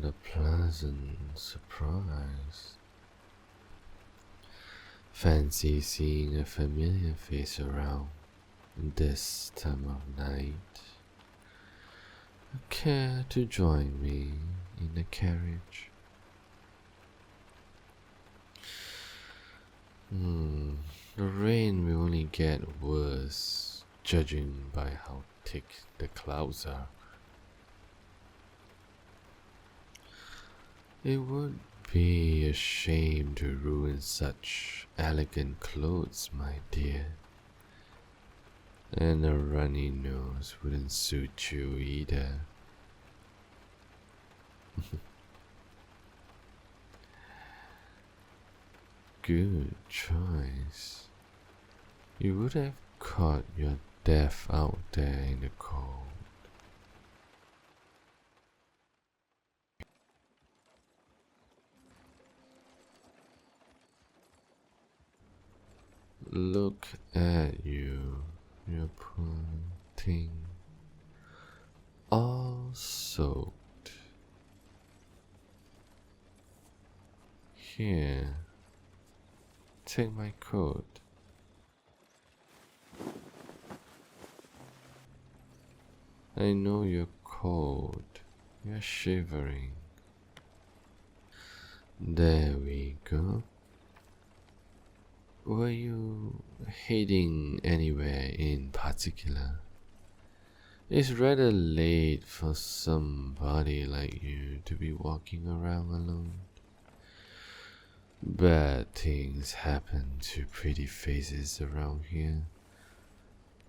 a pleasant surprise. Fancy seeing a familiar face around this time of night. Care to join me in the carriage? The rain will only get worse, judging by how thick the clouds are. It would be a shame to ruin such elegant clothes, my dear. And a runny nose wouldn't suit you either. Good choice. You would have caught your death out there in the cold. Look at you, you poor thing, all soaked. Here, take my coat. I know you're cold, you're shivering. There we go. Were you heading anywhere in particular? It's rather late for somebody like you to be walking around alone. Bad things happen to pretty faces around here,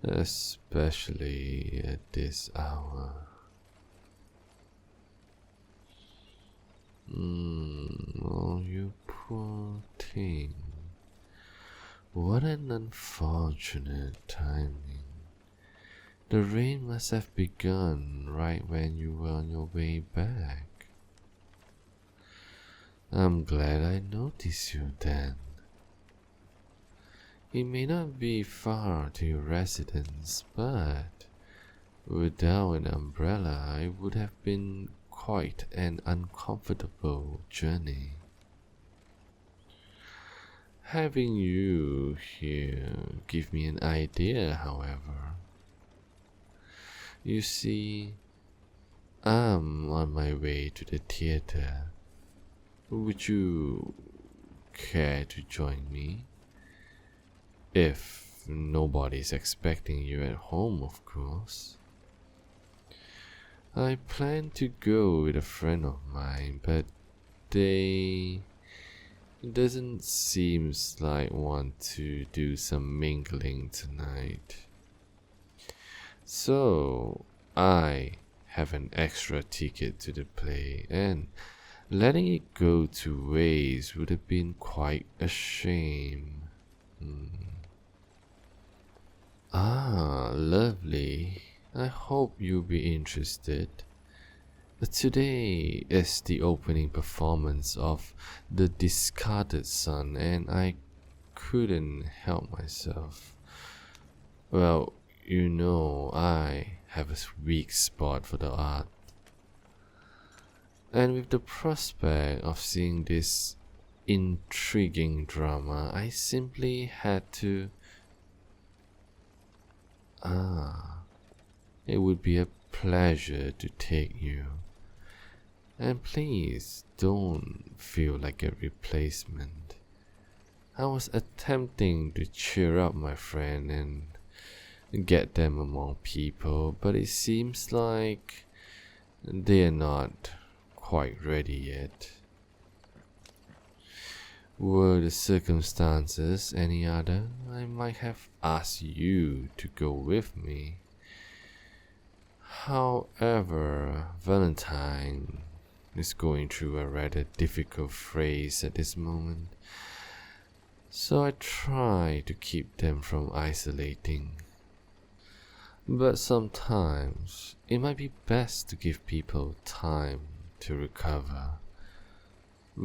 especially at this hour. Oh, you poor thing. What an unfortunate timing. The rain must have begun right when you were on your way back. I'm glad I noticed you then. It may not be far to your residence, but without an umbrella, it would have been quite an uncomfortable journey. Having you here give me an idea, however. You see, I'm on my way to the theater. Would you care to join me? If nobody's expecting you at home, of course. I plan to go with a friend of mine, but they doesn't seem like want to do some mingling tonight. So I have an extra ticket to the play, and letting it go to waste would have been quite a shame. Ah, lovely. I hope you'll be interested. Today is the opening performance of The Discarded Son, and I couldn't help myself. Well, you know, I have a weak spot for the art. And with the prospect of seeing this intriguing drama, I simply had to. It would be a pleasure to take you. And please don't feel like a replacement. I was attempting to cheer up my friend and get them among people, but it seems like they're not quite ready yet. Were the circumstances any other, I might have asked you to go with me. However, Valentine is going through a rather difficult phase at this moment, so I try to keep them from isolating. But sometimes it might be best to give people time to recover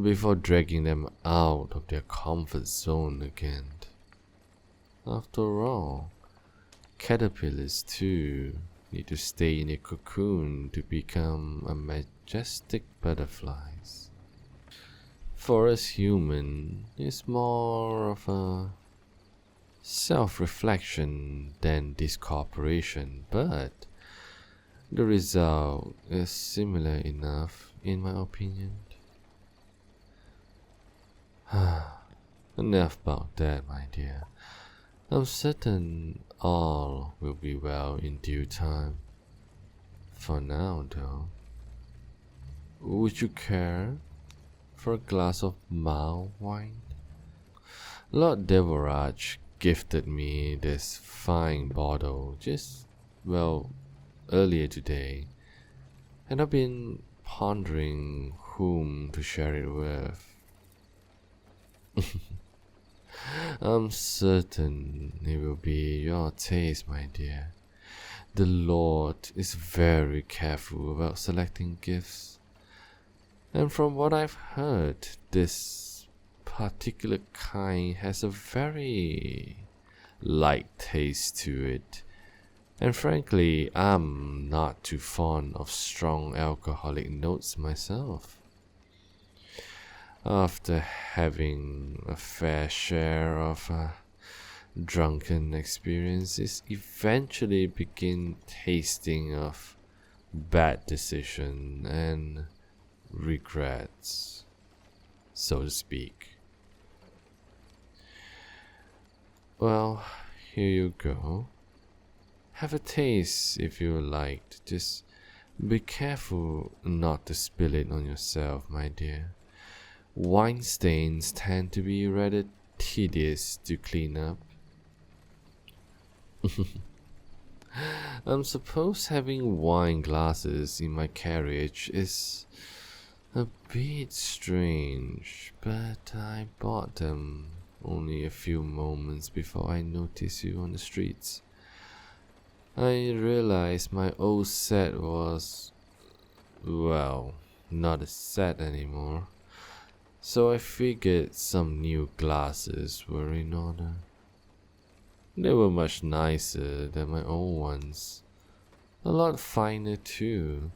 before dragging them out of their comfort zone again. After all, caterpillars too need to stay in a cocoon to become a majestic butterflies. For us human, it's more of a self-reflection than discorporation, but the result is similar enough in my opinion. Enough about that, my dear. I'm certain all will be well in due time. For now, though, would you care for a glass of mild wine? Lord Devaraj gifted me this fine bottle earlier today, and I've been pondering whom to share it with. I'm certain it will be your taste, my dear. The Lord is very careful about selecting gifts, and from what I've heard, this particular kind has a very light taste to it. And frankly, I'm not too fond of strong alcoholic notes myself. After having a fair share of drunken experiences, eventually begin tasting of bad decision and regrets, so to speak. Well, here you go. Have a taste if you like. Just be careful not to spill it on yourself, my dear. Wine stains tend to be rather tedious to clean up. I'm suppose having wine glasses in my carriage is a bit strange, but I bought them only a few moments before I noticed you on the streets. I realized my old set was, well, not a set anymore. So I figured some new glasses were in order. They were much nicer than my old ones. A lot finer too.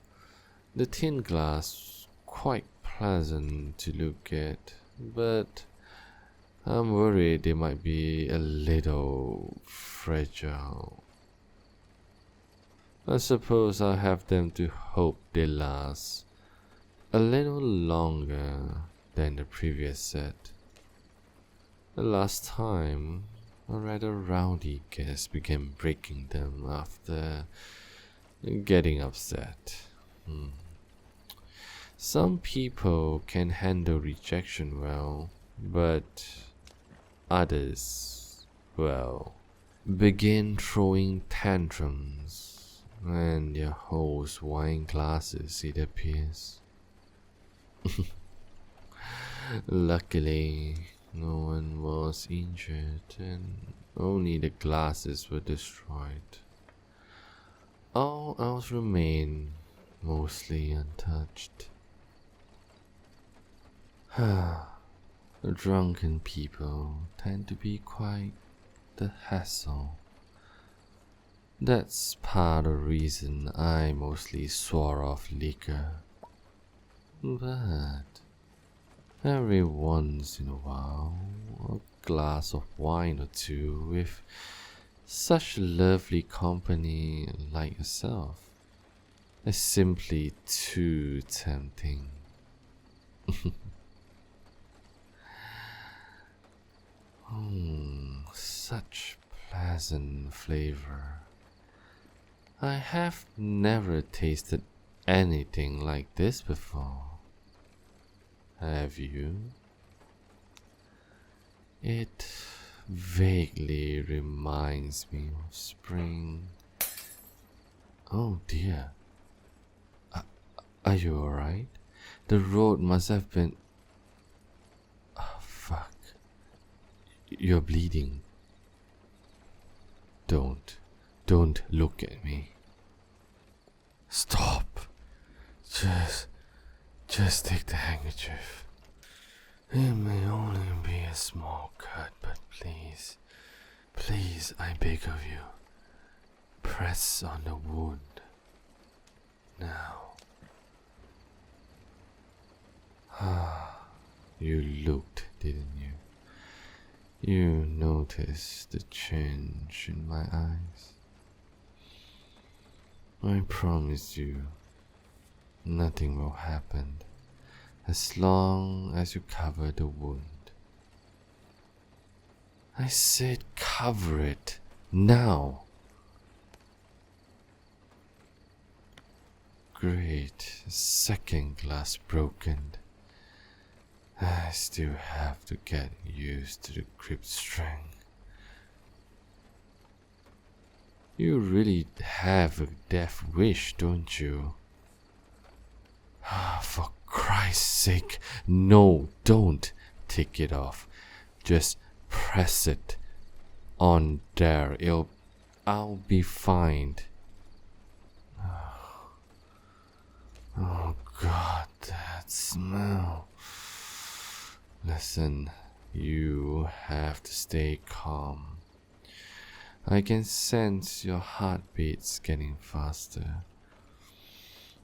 The thin glass quite pleasant to look at, but I'm worried they might be a little fragile. I suppose I'll have them to hope they last a little longer than the previous set. The last time, a rather rowdy guest began breaking them after getting upset. Some people can handle rejection well, but others, well, begin throwing tantrums and their host wine glasses, it appears. Luckily, no one was injured and only the glasses were destroyed. All else remained mostly untouched. Drunken people tend to be quite the hassle. That's part of the reason I mostly swore off liquor. But every once in a while, a glass of wine or two with such lovely company like yourself is simply too tempting. Such pleasant flavor. I have never tasted anything like this before. Have you? It vaguely reminds me of spring. Oh dear. Are you alright? The road must have been... Oh, fuck. You're bleeding. Don't look at me. Stop. Just take the handkerchief. It may only be a small cut, but please, I beg of you, press on the wound. now. You looked, didn't you? You noticed the change in my eyes. I promise you, nothing will happen as long as you cover the wound. I said cover it now. Great, second glass broken. I still have to get used to the grip strength. You really have a death wish, don't you? For Christ's sake, no, don't take it off. Just press it on there. I'll be fine. Oh God, that smell. Listen, you have to stay calm. I can sense your heartbeats getting faster.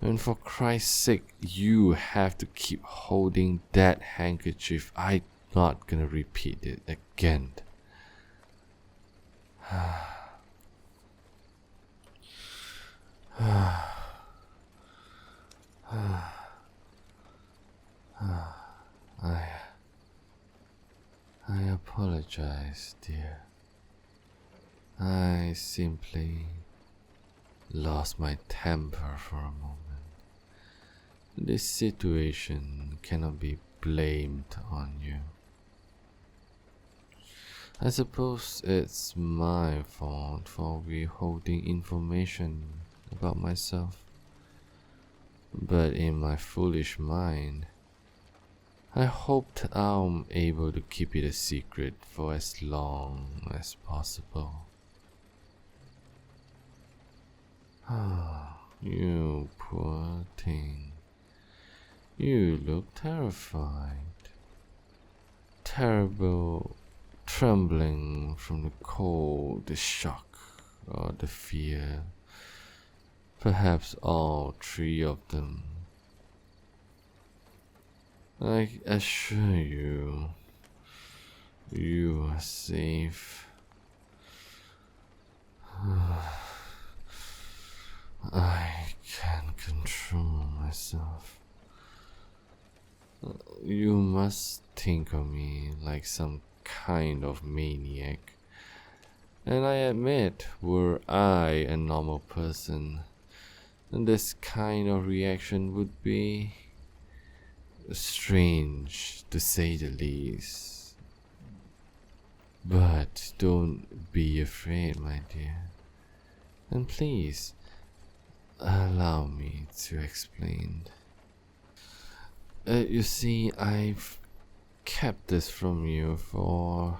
And for Christ's sake, you have to keep holding that handkerchief. I'm not gonna repeat it again. I apologize, dear. I simply lost my temper for a moment. This situation cannot be blamed on you. I suppose it's my fault for withholding information about myself. But in my foolish mind, I hoped I'm able to keep it a secret for as long as possible. You poor thing. You look terrified. Terrible, trembling from the cold, the shock, or the fear. Perhaps all three of them. I assure you, you are safe. I can't control myself. You must think of me like some kind of maniac. And I admit, were I a normal person, then this kind of reaction would be strange, to say the least. But don't be afraid, my dear. And please, allow me to explain. You see, I've kept this from you for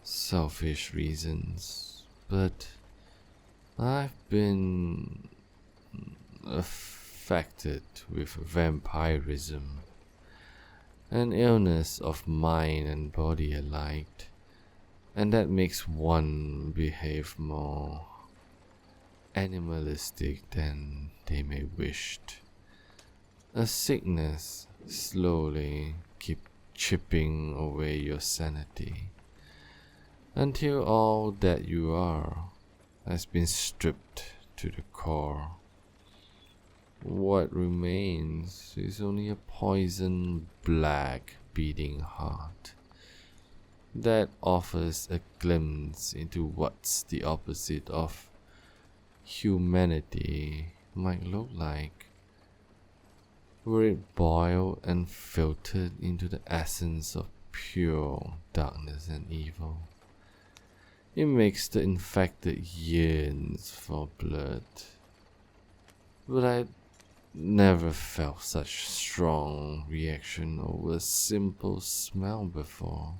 selfish reasons, but I've been affected with vampirism, an illness of mind and body alike, and that makes one behave more animalistic than they may wish. A sickness slowly keep chipping away your sanity until all that you are has been stripped to the core. What remains is only a poison black beating heart that offers a glimpse into what's the opposite of humanity might look like, were it boiled and filtered into the essence of pure darkness and evil. It makes the infected yearns for blood. But I never felt such strong reaction over a simple smell before.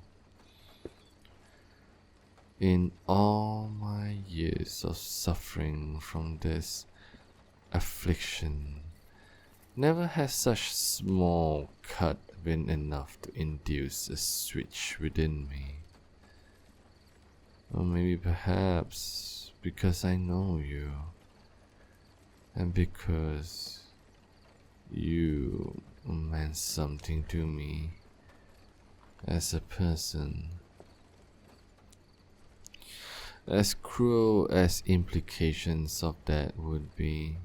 In all my years of suffering from this affliction, never has such small cut been enough to induce a switch within me. Or maybe perhaps because I know you, and because you meant something to me as a person. As cruel as implications of that would be,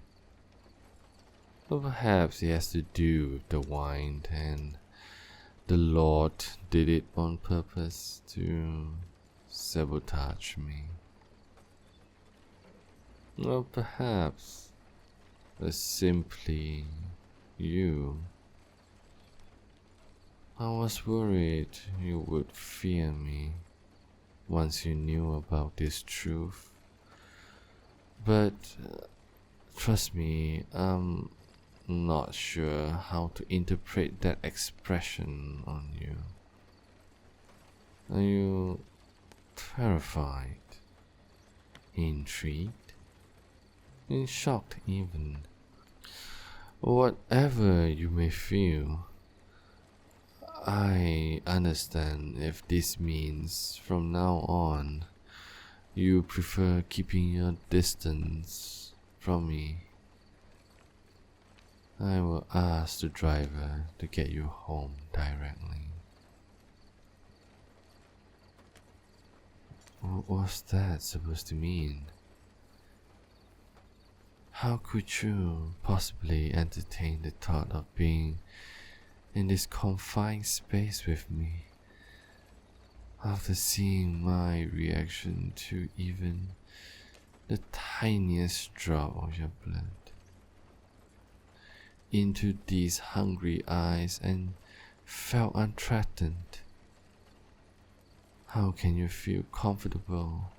or perhaps it has to do with the wine, and the Lord did it on purpose to sabotage me. Or perhaps it's simply you. I was worried you would fear me once you knew about this truth. But trust me, I'm not sure how to interpret that expression on you. Are you terrified, intrigued, and shocked even? Whatever you may feel, I understand if this means from now on you prefer keeping your distance from me. I will ask the driver to get you home directly. What was that supposed to mean? How could you possibly entertain the thought of being in this confined space with me after seeing my reaction to even the tiniest drop of your blood into these hungry eyes and felt unthreatened? How can you feel comfortable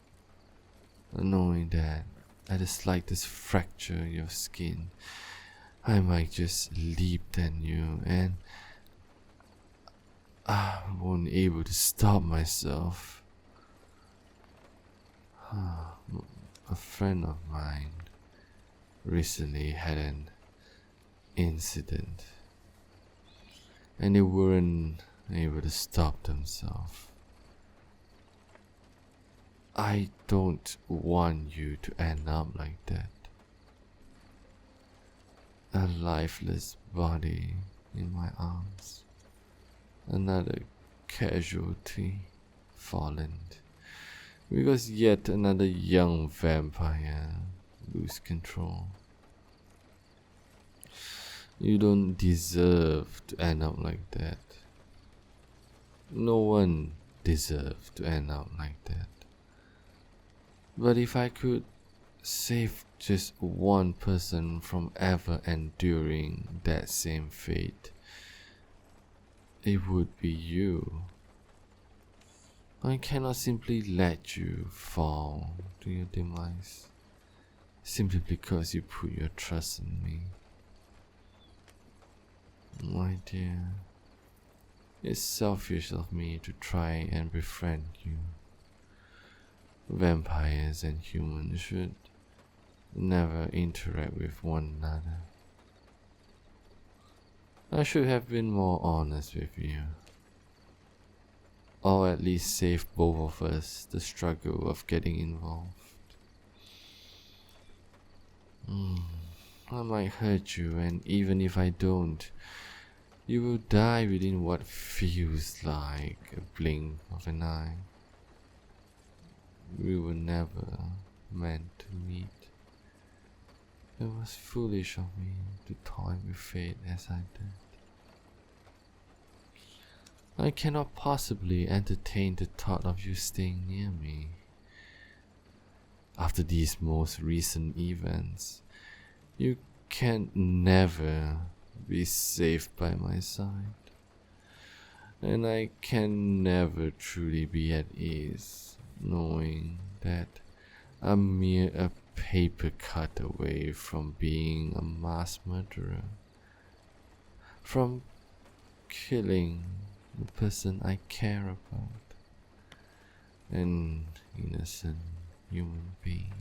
knowing that at the slightest fracture of your skin I might just leap at you and I won't be able to stop myself? A friend of mine recently had an incident and they weren't able to stop themselves. I don't want you to end up like that. A lifeless body in my arms. Another casualty fallen because yet another young vampire lose control. You don't deserve to end up like that. No one deserves to end up like that. But if I could save just one person from ever enduring that same fate, it would be you. I cannot simply let you fall to your demise simply because you put your trust in me. My dear, it's selfish of me to try and befriend you. Vampires and humans should never interact with one another. I should have been more honest with you, or at least save both of us the struggle of getting involved. I might hurt you, and even if I don't, you will die within what feels like a blink of an eye. We were never meant to meet. It was foolish of me to toy with fate as I did. I cannot possibly entertain the thought of you staying near me. After these most recent events, you can never be safe by my side. And I can never truly be at ease knowing that I'm mere a paper cut away from being a mass murderer, from killing the person I care about, an innocent human being.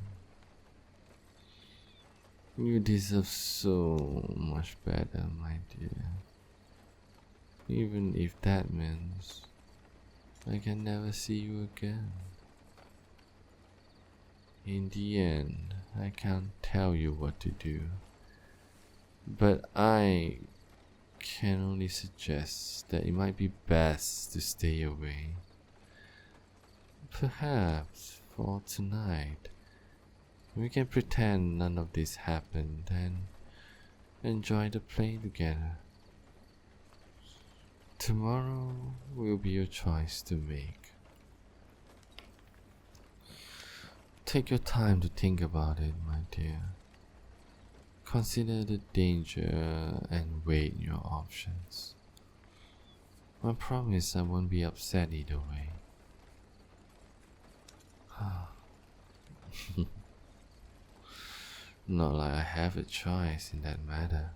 You deserve so much better, my dear. Even if that means I can never see you again. In the end, I can't tell you what to do, but I can only suggest that it might be best to stay away. Perhaps for tonight, we can pretend none of this happened and enjoy the play together. Tomorrow will be your choice to make. Take your time to think about it, my dear. Consider the danger and weigh your options. I promise I won't be upset either way. Not like I have a choice in that matter.